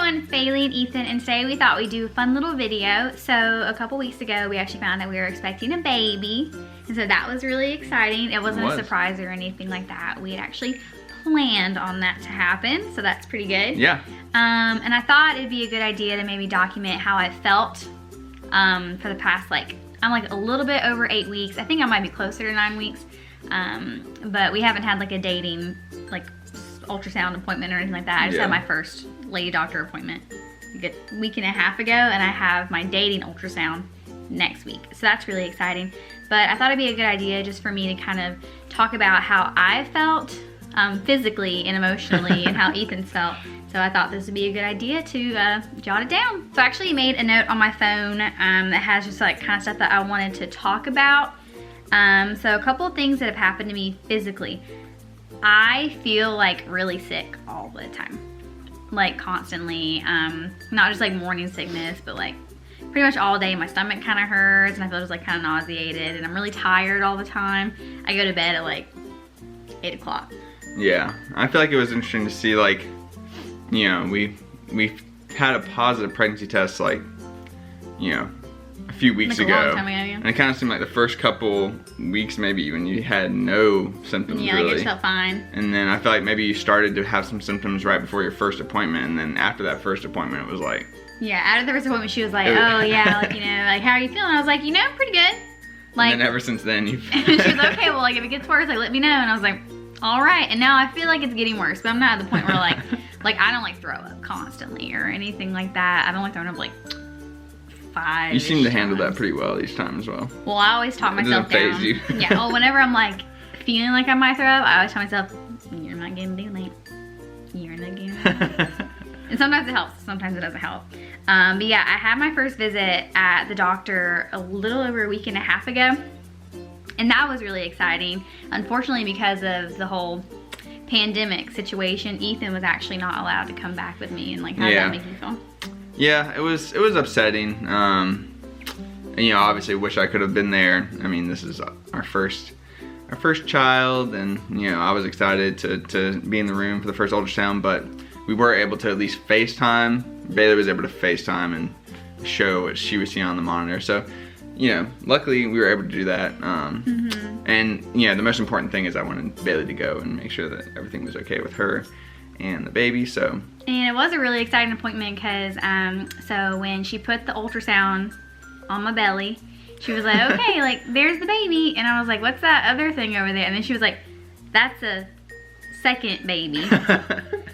everyone, it's Bailey and Ethan, and today we thought we'd do a fun little video. So a couple weeks ago, we actually found out we were expecting a baby, and so that was really exciting. It wasn't a surprise or anything like that. We had actually planned on that to happen, so that's pretty good. Yeah. And I thought it'd be a good idea to maybe document how I felt for the past, I'm like a little bit over 8 weeks. I think I might be closer to 9 weeks, but we haven't had like a dating, ultrasound appointment or anything like that. I just had my first lady doctor appointment a week and a half ago, and I have my dating ultrasound next week. So that's really exciting. But I thought it'd be a good idea just for me to kind of talk about how I felt physically and emotionally and how Ethan's felt. So I thought this would be a good idea to jot it down. So I actually made a note on my phone that has just kind of stuff that I wanted to talk about. So a couple of things that have happened to me physically. I feel really sick all the time, constantly, not just morning sickness, but pretty much all day. My stomach kind of hurts and I feel just kind of nauseated, and I'm really tired all the time. I go to bed at 8 o'clock. Yeah, I feel like it was interesting to see we had a positive pregnancy test a few weeks ago, a long time ago, yeah. And it kind of seemed like the first couple weeks maybe even you had no symptoms. Yeah, really. I just felt fine. And then I feel like maybe you started to have some symptoms right before your first appointment, and then after that first appointment it was yeah, after the first appointment she was like, oh yeah, how are you feeling? I was like, pretty good. And then ever since then you've she was like, okay, well if it gets worse, let me know. And I was like, all right. And now I feel like it's getting worse, but I'm not at the point where I don't throw up constantly or anything like that. I've only thrown up 5. You seem to handle that pretty well each time as well. Well, I always talk myself down. It doesn't phase you. Yeah, well, whenever I'm feeling like I might throw up, I always tell myself, you're not getting daylight. You're not getting daylight. And sometimes it helps, sometimes it doesn't help. But yeah, I had my first visit at the doctor a little over a week and a half ago. And that was really exciting. Unfortunately, because of the whole pandemic situation, Ethan was actually not allowed to come back with me. And how did that make you feel? Yeah, it was upsetting. Obviously wish I could have been there. I mean, this is our first child, and I was excited to be in the room for the first ultrasound, but we were able to at least FaceTime. Bailey was able to FaceTime and show what she was seeing on the monitor. So, luckily we were able to do that. And the most important thing is I wanted Bailey to go and make sure that everything was okay with her and the baby. So. And it was a really exciting appointment because so when she put the ultrasound on my belly, she was like, okay, there's the baby. And I was like, what's that other thing over there? And then she was like, that's a second baby.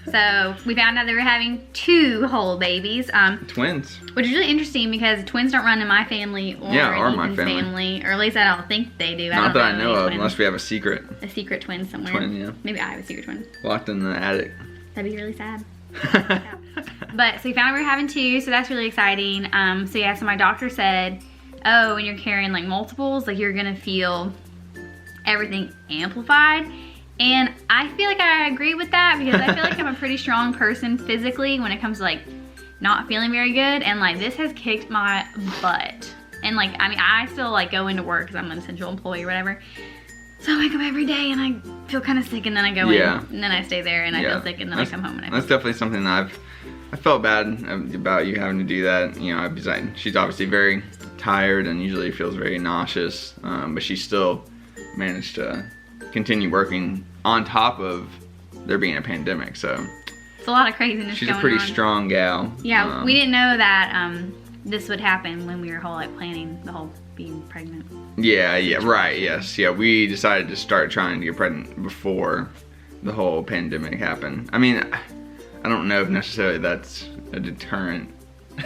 So we found out they were having 2 whole babies. Twins. Which is really interesting because twins don't run in my family or my family. Or at least I don't think they do. Not that I know of, unless we have a secret. A secret twin somewhere. Twin, yeah. Maybe I have a secret twin. Locked in the attic. That'd be really sad. But so we found out we were having 2, so that's really exciting. So my doctor said, oh, when you're carrying multiples, you're gonna feel everything amplified. And I feel like I agree with that because I feel like I'm a pretty strong person physically when it comes to not feeling very good, and this has kicked my butt. And I still go into work because I'm an essential employee or whatever. So I wake up every day and I feel kind of sick, and then I go in, and then I stay there and I feel sick, and then I come home and I feel That's definitely something that I felt bad about you having to do that. She's obviously very tired and usually feels very nauseous, but she still managed to continue working on top of there being a pandemic. So it's a lot of craziness going on. She's a pretty strong gal. Yeah, we didn't know that this would happen when we were planning the whole being pregnant. Yeah, right, yes. Yeah, we decided to start trying to get pregnant before the whole pandemic happened. I mean, I don't know if necessarily that's a deterrent.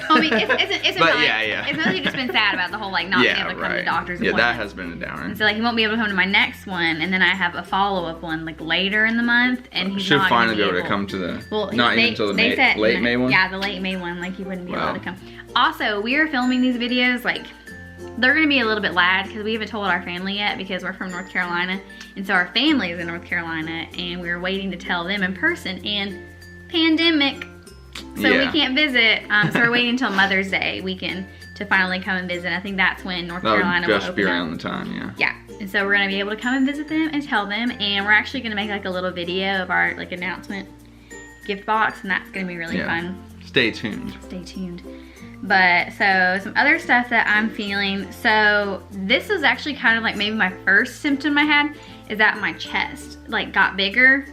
I mean, it's mostly just been sad about the whole not being able to come to doctor's appointment. Yeah, that has been a downer. And so he won't be able to come to my next one, and then I have a follow-up one later in the month, and he's should not finally be able to come to the even until the late May one. Yeah, the late May one, he wouldn't be able to come. Also, we are filming these videos they're gonna be a little bit loud because we haven't told our family yet because we're from North Carolina, and so our family is in North Carolina, and we're waiting to tell them in person. And pandemic. So we can't visit, so we're waiting until Mother's Day weekend to finally come and visit. I think that's when North Carolina will open up. Just be around the time, yeah. Yeah, and so we're gonna be able to come and visit them and tell them, and we're actually gonna make a little video of our announcement gift box, and that's gonna be really fun. Stay tuned. Stay tuned. But so some other stuff that I'm feeling. So this was actually kind of like maybe my first symptom I had is that my chest like got bigger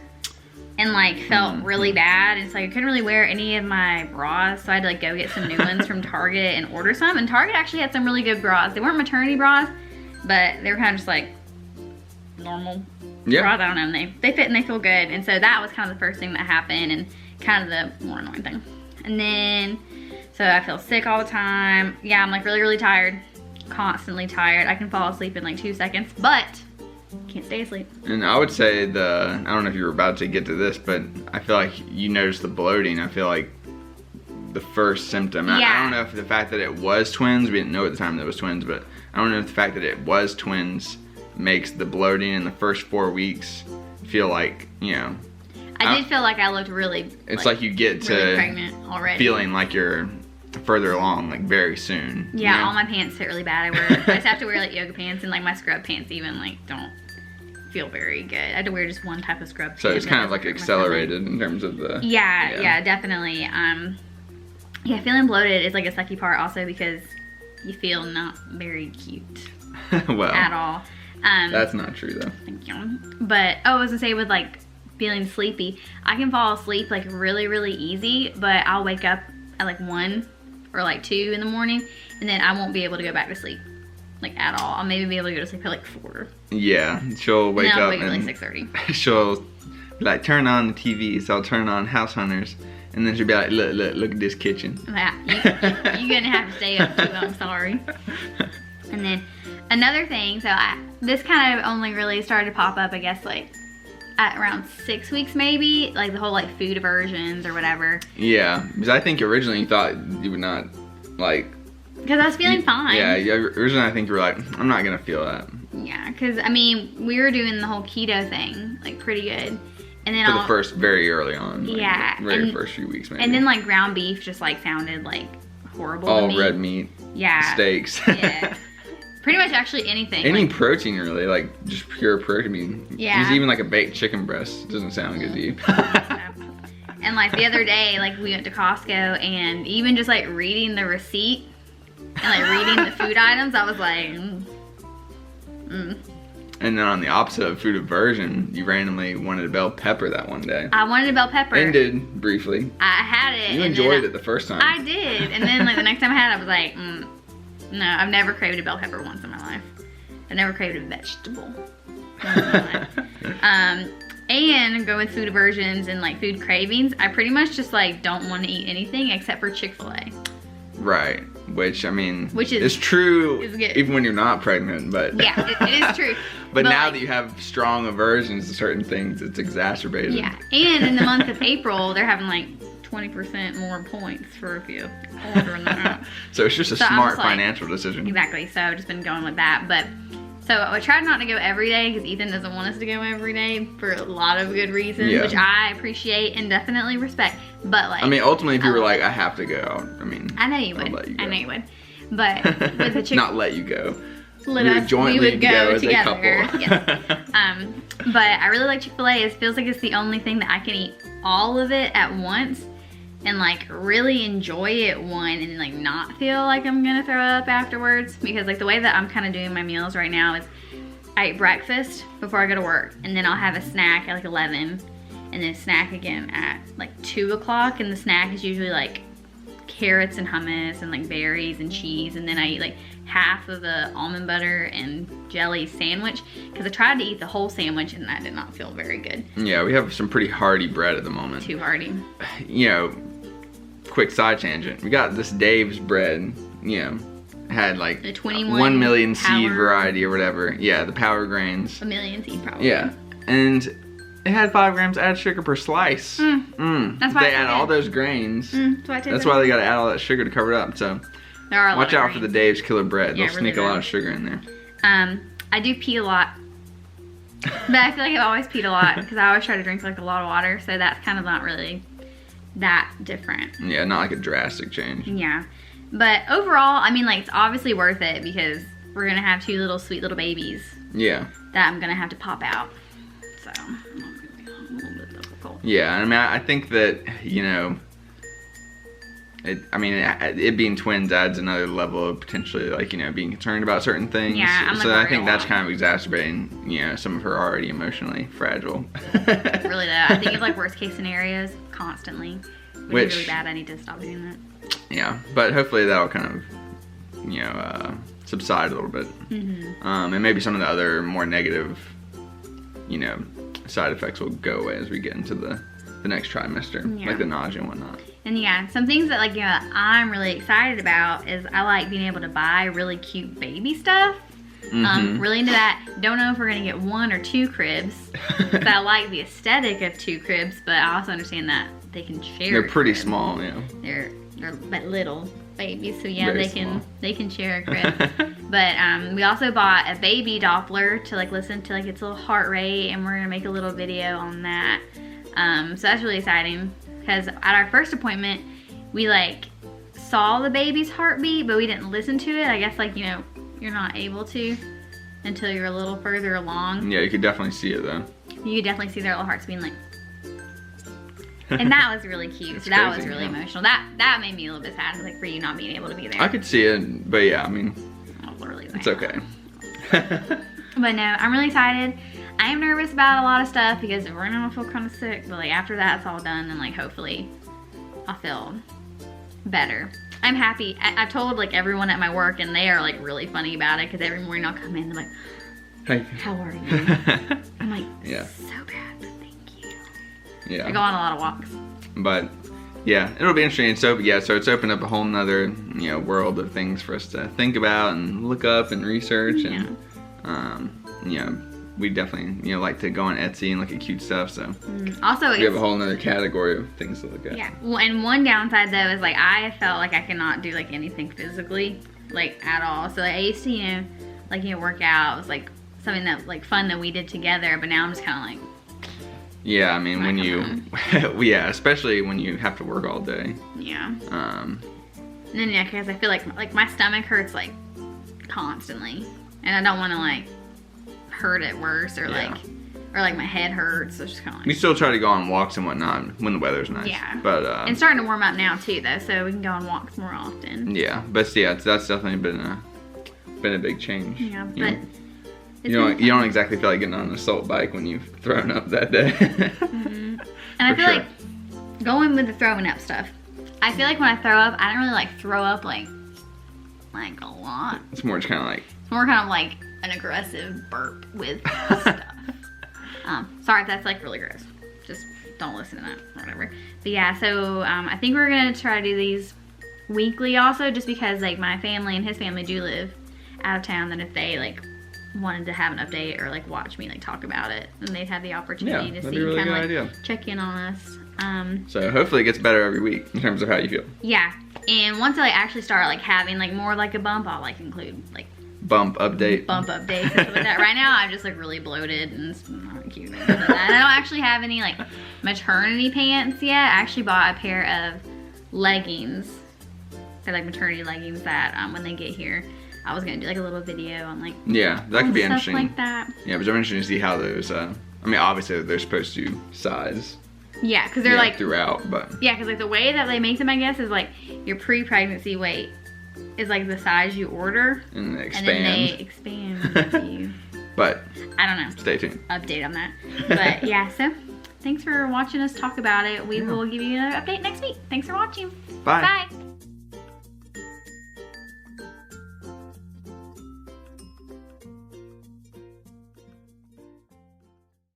and like felt really bad. It's like I couldn't really wear any of my bras, so I had to like go get some new ones from Target and order some. And Target actually had some really good bras. They weren't maternity bras, but they were kind of just like normal bras. I don't know. They fit and they feel good. And so that was kind of the first thing that happened and kind of the more annoying thing. And then so I feel sick all the time. Yeah, I'm like really, really tired. Constantly tired. I can fall asleep in like 2 seconds, but can't stay asleep. And I would say I don't know if you were about to get to this, but I feel like you noticed the bloating. I feel like the first symptom. Yeah. I don't know if the fact that it was twins, we didn't know at the time that it was twins, but I don't know if the fact that it was twins makes the bloating in the first 4 weeks feel like, you know. I did feel like I looked really, it's like you get to really pregnant already. Feeling like you're further along, like very soon. Yeah, you know? all my pants fit really bad. I just have to wear like yoga pants, and like my scrub pants even like don't feel very good. I had to wear just one type of scrub. So it's kind of like accelerated in terms of the. Yeah, definitely. Yeah, feeling bloated is like a sucky part also because you feel not very cute. Well. At all. That's not true though. Thank you. But I was gonna say with like feeling sleepy, I can fall asleep like really, really easy, but I'll wake up at like 1 or like 2 in the morning, and then I won't be able to go back to sleep like at all. I'll maybe be able to go to sleep at like 4. Yeah, she'll wake up and and like 6:30. She'll be like, turn on the TV, so I'll turn on House Hunters, and then she'll be like, look at this kitchen. Yeah, you're gonna have to stay up too. I'm sorry. And then another thing, so this kind of only really started to pop up, I guess, like at around 6 weeks maybe, like the whole like food aversions or whatever. Yeah, because I think originally you thought you would not like. Because I was feeling fine. Yeah, originally I think you were like, I'm not gonna feel that. Yeah, because I mean we were doing the whole keto thing like pretty good, and then for the first very early on. Like, yeah, the very first few weeks maybe. And then like ground beef just like sounded like horrible. to me. All red meat. Yeah. Steaks. Yeah. Pretty much actually anything. Any like, protein really, like just pure protein. Yeah. Just even like a baked chicken breast doesn't sound good to you. And like the other day, like we went to Costco, and even just like reading the receipt and like reading the food items, I was like, And then on the opposite of food aversion, you randomly wanted a bell pepper that one day. I wanted a bell pepper. And did, briefly. I had it. You enjoyed it the first time. I did. And then like the next time I had it, I was like, no, I've never craved a bell pepper once in my life. I've never craved a vegetable once in my life. And go with food aversions and like food cravings, I pretty much just like don't want to eat anything except for Chick-fil-A. Right. Which, I mean, Which is true is good. even when you're not pregnant, but. Yeah, it is true. But now like, that you have strong aversions to certain things, it's exacerbated. Yeah, and in the month of April, they're having like 20% more points for if you order that. So it's just a smart financial decision. Exactly. So I've just been going with that. But so I tried not to go every day because Ethan doesn't want us to go every day for a lot of good reasons, which I appreciate and definitely respect. But like, I mean, ultimately, if you were like, I have to go, I mean, I know you would. I know you would. But with the not let you go. We would go together. Yes. But I really like Chick-fil-A. It feels like it's the only thing that I can eat all of it at once and like really enjoy it and like not feel like I'm gonna throw up afterwards, because like the way that I'm kind of doing my meals right now is I eat breakfast before I go to work, and then I'll have a snack at like 11, and then a snack again at like 2 o'clock, and the snack is usually like carrots and hummus and like berries and cheese, and then I eat like half of the almond butter and jelly sandwich because I tried to eat the whole sandwich and that did not feel very good. Yeah, we have some pretty hearty bread at the moment. Too hearty. You know, quick side tangent. We got this Dave's bread, you know, had like the 21 1 million power, seed variety or whatever. Yeah, the power grains. A million seed probably. Yeah, and it had 5 grams added sugar per slice. That's why they add all those grains. That's why they gotta add all that sugar to cover it up. So there are watch out for the Dave's Killer Bread. Yeah, they'll sneak a lot of sugar in there. I do pee a lot. But I feel like I've always peed a lot because I always try to drink like a lot of water, so that's kind of not really that different. Yeah, not like a drastic change. Yeah. But overall, I mean, like, it's obviously worth it because we're going to have 2 little sweet little babies. Yeah. That I'm going to have to pop out. So, it's a little bit difficult. Yeah, I mean, I think that, you know, it being twins adds another level of potentially, like, you know, being concerned about certain things. Yeah, I'm, like, so I worried think a that's lot. kind of exacerbating, you know, some of her already emotionally fragile. Really though, I think of like worst case scenarios constantly. Which is really bad. I need to stop doing that. Yeah, but hopefully that'll kind of, you know, subside a little bit. And maybe some of the other more negative, you know, side effects will go away as we get into the next trimester, like the nausea and whatnot. And yeah, some things that, like, you know, I'm really excited about is I like being able to buy really cute baby stuff. Really into that. Don't know if we're gonna get 1 or 2 cribs. But I like the aesthetic of 2 cribs, but I also understand that they can share. They're pretty crib. small, yeah. They're but little babies, so yeah, Very they can share a crib. But we also bought a baby Doppler to like listen to like its little heart rate, and we're gonna make a little video on that. So that's really exciting because at our first appointment, we like saw the baby's heartbeat, but we didn't listen to it. I guess, like, you know, you're not able to until you're a little further along. Yeah, you could definitely see it though. You could definitely see their little hearts being like, and that was really cute. So that was really emotional. That made me a little bit sad, like, for you not being able to be there. I could see it, but yeah, I mean, it's okay. But no, I'm really excited. I am nervous about a lot of stuff because we're gonna feel kind of sick, but like after that's all done, then like hopefully I'll feel better. I'm happy. I told like everyone at my work, and they are like really funny about it because every morning I'll come in and they're like, hey, how are you? I'm like, yeah, so bad, but thank you. Yeah. I go on a lot of walks. But yeah, it'll be interesting. So yeah, so it's opened up a whole nother, you know, world of things for us to think about and look up and research, and you know, we definitely, you know, like to go on Etsy and look at cute stuff. So also, we have a whole nother category of things to look at. Yeah. Well, and one downside though is like I felt like I cannot do like anything physically, like at all. So like, I used to, you know, like, you know, work out. It was like something that like fun that we did together. But now I'm just kind of like. Yeah, I mean, when you, yeah, especially when you have to work all day. Yeah. And then yeah, because I feel like my stomach hurts like constantly, and I don't want to like hurt it worse, or like my head hurts. So it's just kind of like. We still try to go on walks and whatnot when the weather's nice. Yeah. But it's starting to warm up now too, though, so we can go on walks more often. Yeah, but yeah, that's definitely been a big change. Yeah, but. You don't exactly feel like getting on an assault bike when you've thrown up that day. And I feel like going with the throwing up stuff, I feel like when I throw up, I don't really like throw up like a lot. It's more just kind of like. It's more kind of like an aggressive burp with stuff. Sorry if that's like really gross. Just don't listen to that or whatever. But yeah, so I think we're gonna try to do these weekly also, just because like my family and his family do live out of town. That if they like wanted to have an update or like watch me like talk about it, and they'd have the opportunity to see, really kind of like idea. check in on us. So hopefully it gets better every week in terms of how you feel. Yeah, and once I like actually start like having like more like a bump, I'll like include like bump updates and stuff like that. Right now I'm just like really bloated and it's not cute. I don't actually have any like maternity pants yet. I actually bought a pair of leggings. They're like maternity leggings that when they get here, I was gonna do like a little video on like that could be interesting. Like that. Yeah, but I'm interested to see how those. I mean, obviously they're supposed to size. Yeah, because they're like throughout, but yeah, because like the way that they make them, I guess, is like your pre-pregnancy weight is like the size you order, and they expand. And then they expand with you. But I don't know. Stay tuned. Update on that. But yeah, so thanks for watching us talk about it. We will give you another update next week. Thanks for watching. Bye. Bye.